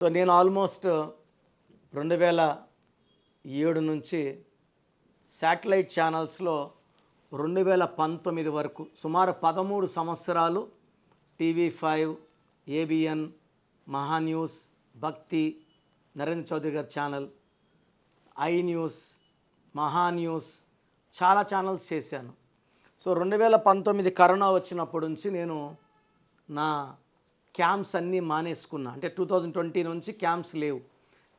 So నేను almost 2007 నుంచి satellite ఛానల్స్లో 2019 వరకు సుమారు 13 సంవత్సరాలు టీవీ5, ఏబిఎన్, మహాన్యూస్, భక్తి, నరేంద్ర చౌదరి గారి ఛానల్, ఐ న్యూస్, మహాన్యూస్ చాలా ఛానల్స్ చేశాను. సో 2019 కరోనా వచ్చినప్పటి నుంచి నేను నా క్యాంప్స్ అన్నీ మానేసుకున్నా. అంటే 2020 నుంచి క్యాంప్స్ లేవు.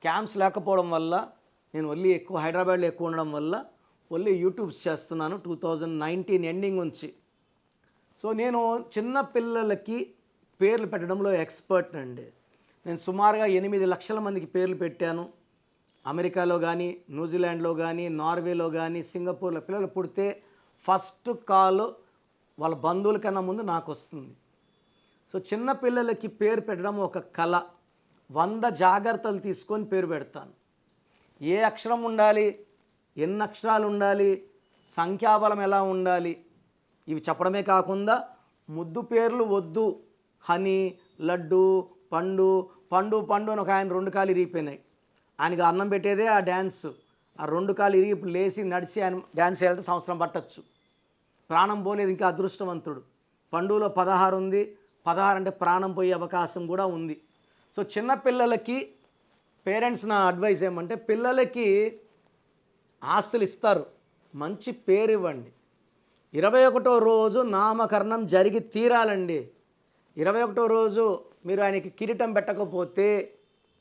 క్యాంప్స్ లేకపోవడం వల్ల నేను హైదరాబాద్లో ఎక్కువ ఉండడం వల్ల యూట్యూబ్స్ చేస్తున్నాను 2019 ఎండింగ్ నుంచి. సో నేను చిన్న పిల్లలకి పేర్లు పెట్టడంలో ఎక్స్పర్ట్ అండి. నేను సుమారుగా 8 లక్షల మందికి పేర్లు పెట్టాను. అమెరికాలో కానీ, న్యూజిలాండ్లో కానీ, నార్వేలో కానీ, సింగపూర్లో పిల్లలు పుడితే ఫస్ట్ కాల్ వాళ్ళ బంధువుల కన్నా ముందు నాకు వస్తుంది. సో చిన్న పిల్లలకి పేరు పెట్టడం ఒక కళ. 100 జాగ్రత్తలు తీసుకొని పేరు పెడతాను. ఏ అక్షరం ఉండాలి, ఎన్ని అక్షరాలు ఉండాలి, సంఖ్యాబలం ఎలా ఉండాలి, ఇవి చెప్పడమే కాకుండా ముద్దు పేర్లు వద్దు. హనీ, లడ్డు, పండు పండు పండు అని ఒక ఆయన 2 కాలు ఇరిగిపోయినాయి. ఆయనకి అన్నం పెట్టేదే ఆ డ్యాన్స్. ఆ 2 కాలు ఇరిగి ఇప్పుడు లేచి నడిచి ఆయన డ్యాన్స్ వేయాలంటే సంవత్సరం పట్టచ్చు. ప్రాణం పోలేదు, ఇంకా అదృష్టవంతుడు. పండులో 16 ఉంది. 16 అంటే ప్రాణం పోయే అవకాశం కూడా ఉంది. సో చిన్నపిల్లలకి పేరెంట్స్ నా అడ్వైస్ ఏమంటే, పిల్లలకి ఆస్తులు ఇస్తారు, మంచి పేరు ఇవ్వండి. 21వ రోజు నామకరణం జరిగి తీరాలండి. 21వ రోజు మీరు ఆయనకి కిరీటం పెట్టకపోతే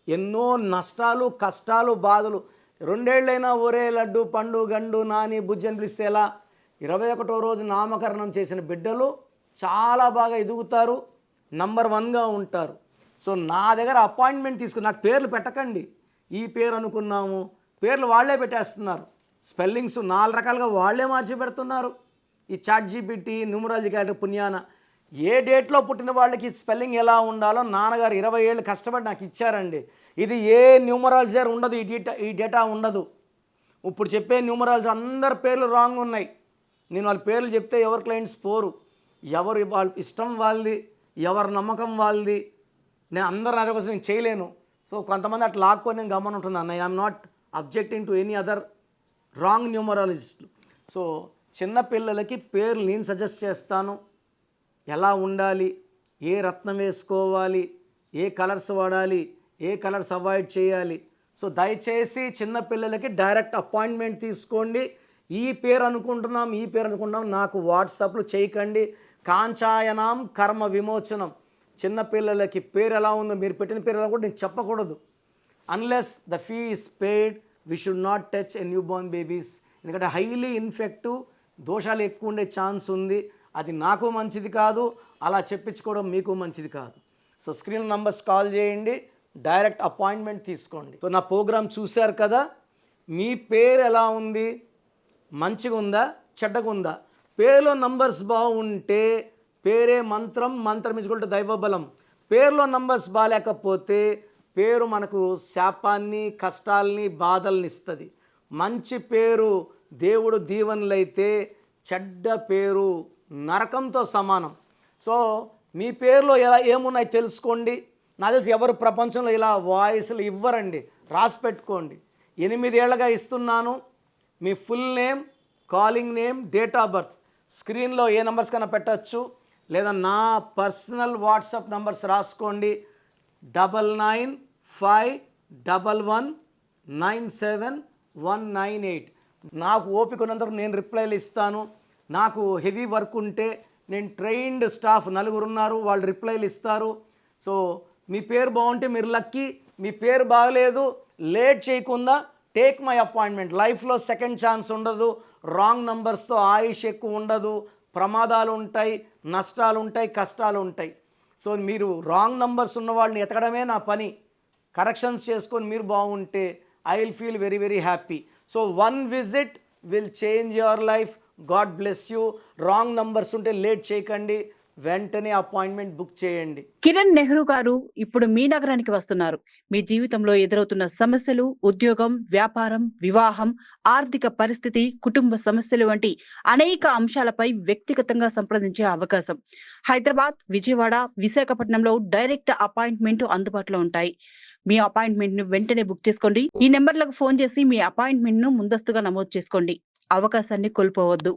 ఎన్నో నష్టాలు, కష్టాలు, బాధలు. 2 ఏళ్ళైనా ఒరే లడ్డు, పండు, గండు, నాని, బుజ్జి అని పిలిస్తే ఎలా? 21వ రోజు నామకరణం చేసిన బిడ్డలు చాలా బాగా ఎదుగుతారు, నంబర్ 1గా ఉంటారు. సో నా దగ్గర అపాయింట్మెంట్ తీసుకుని నాకు పేర్లు పెట్టకండి. ఈ పేరు అనుకున్నాము, పేర్లు వాళ్ళే పెట్టేస్తున్నారు. స్పెల్లింగ్స్ 4 రకాలుగా వాళ్ళే మార్చి పెడుతున్నారు. ఈ ChatGPT, న్యూమరాలజీ క్యాలెండర్ పుణ్యాన ఏ డేట్లో పుట్టిన వాళ్ళకి స్పెల్లింగ్ ఎలా ఉండాలో నాన్నగారు 20 ఏళ్ళు కష్టపడి నాకు ఇచ్చారండి. ఇది ఏ న్యూమరాలజీ ఉండదు, ఈ డేటా ఉండదు. ఇప్పుడు చెప్పే న్యూమరాలజీ అందరి పేర్లు రాంగ్ ఉన్నాయి. నేను వాళ్ళ పేర్లు చెప్తే ఎవరి క్లయింట్స్ పోరు. ఎవరు వాళ్ళ ఇష్టం వాళ్ళది, ఎవరి నమ్మకం వాళ్ళది. నేను అందరు నా కోసం నేను చేయలేను. సో కొంతమంది అట్లా లాక్కొని నేను గమనం ఉంటుంది అన్న. I'm not objecting to any other wrong numerologist. So చిన్నపిల్లలకి పేర్లు నేను సజెస్ట్ చేస్తాను. ఎలా ఉండాలి, ఏ రత్నం వేసుకోవాలి, ఏ కలర్స్ వాడాలి, ఏ కలర్స్ అవాయిడ్ చేయాలి. సో దయచేసి చిన్నపిల్లలకి డైరెక్ట్ అపాయింట్మెంట్ తీసుకోండి. ఈ పేరు అనుకుంటున్నాం నాకు వాట్సాప్లో చేయకండి. కాంచాయనాం కర్మ విమోచనం. చిన్నపిల్లలకి పేరు ఎలా ఉందో, మీరు పెట్టిన పేరు ఎలా కూడా నేను చెప్పకూడదు. Unless the fee is paid, we should not touch a new Born babies. ఎందుకంటే హైలీ ఇన్ఫెక్టివ్, దోషాలు ఎక్కువ ఉండే ఛాన్స్ ఉంది. అది నాకు మంచిది కాదు, అలా చెప్పించుకోవడం మీకు మంచిది కాదు. సో స్క్రీన్ నంబర్స్ కాల్ చేయండి, డైరెక్ట్ అపాయింట్మెంట్ తీసుకోండి. సో నా ప్రోగ్రామ్ చూశారు కదా. మీ పేరు ఎలా ఉంది, మంచిగా ఉందా, చెడ్డగా ఉందా? పేరులో నంబర్స్ బాగుంటే పేరే మంత్రం, మంత్రం ఇచ్చుకుంటే దైవబలం. పేరులో నంబర్స్ బాగాలేకపోతే పేరు మనకు శాపాన్ని, కష్టాలని, బాధల్ని ఇస్తుంది. మంచి పేరు దేవుడు దీవెనలైతే చెడ్డ పేరు నరకంతో సమానం. సో మీ పేరులో ఏమున్నాయి తెలుసుకోండి. నాకు తెలిసి ఎవరు ప్రపంచంలో ఇలా వాయిస్లు ఇవ్వరండి. రాసి పెట్టుకోండి. 8 ఏళ్ళగా ఇస్తున్నాను. మీ full name, calling name, date of birth స్క్రీన్లో ఏ నెంబర్స్ కన్నా పెట్టచ్చు, లేదా నా పర్సనల్ వాట్సాప్ నెంబర్స్ రాసుకోండి. 9951197198. నాకు ఓపిక ఉన్నందుకు నేను రిప్లైలు ఇస్తాను. నాకు హెవీ వర్క్ ఉంటే నేను ట్రైన్డ్ స్టాఫ్ 4 ఉన్నారు, వాళ్ళు రిప్లైలు ఇస్తారు. సో మీ పేరు బాగుంటే మీరు లక్కీ. మీ పేరు బాగలేదు, లేట్ చేయకుండా టేక్ మై అపాయింట్మెంట్. లైఫ్లో సెకండ్ ఛాన్స్ ఉండదు. రాంగ్ నంబర్స్తో ఆయుష్ ఎక్కువ ఉండదు. ప్రమాదాలు ఉంటాయి, నష్టాలు ఉంటాయి, కష్టాలు ఉంటాయి. సో మీరు రాంగ్ నంబర్స్ ఉన్న వాళ్ళని ఎతకడమే నా పని. కరెక్షన్స్ చేసుకొని మీరు బాగుంటే I will feel very very happy. So 1 visit will change your life. God bless you. Wrong numbers ఉంటే లేట్ చేయకండి, వెంటనే అపాయింట్మెంట్ బుక్ చేయండి. కిరణ్ నెహ్రూ గారు ఇప్పుడు మీ నగరానికి వస్తున్నారు. మీ జీవితంలో ఎదురవుతున్న సమస్యలు, ఉద్యోగం, వ్యాపారం, వివాహం, ఆర్థిక పరిస్థితి, కుటుంబ సమస్యలు వంటి అనేక అంశాలపై వ్యక్తిగతంగా సంప్రదించే అవకాశం. హైదరాబాద్, విజయవాడ, విశాఖపట్నంలో డైరెక్ట్ అపాయింట్మెంట్ అందుబాటులో ఉంటాయి. మీ అపాయింట్మెంట్ ను వెంటనే బుక్ చేసుకోండి. ఈ నెంబర్లకు ఫోన్ చేసి మీ అపాయింట్మెంట్ ను ముందస్తుగా నమోదు చేసుకోండి. అవకాశాన్ని కోల్పోవద్దు.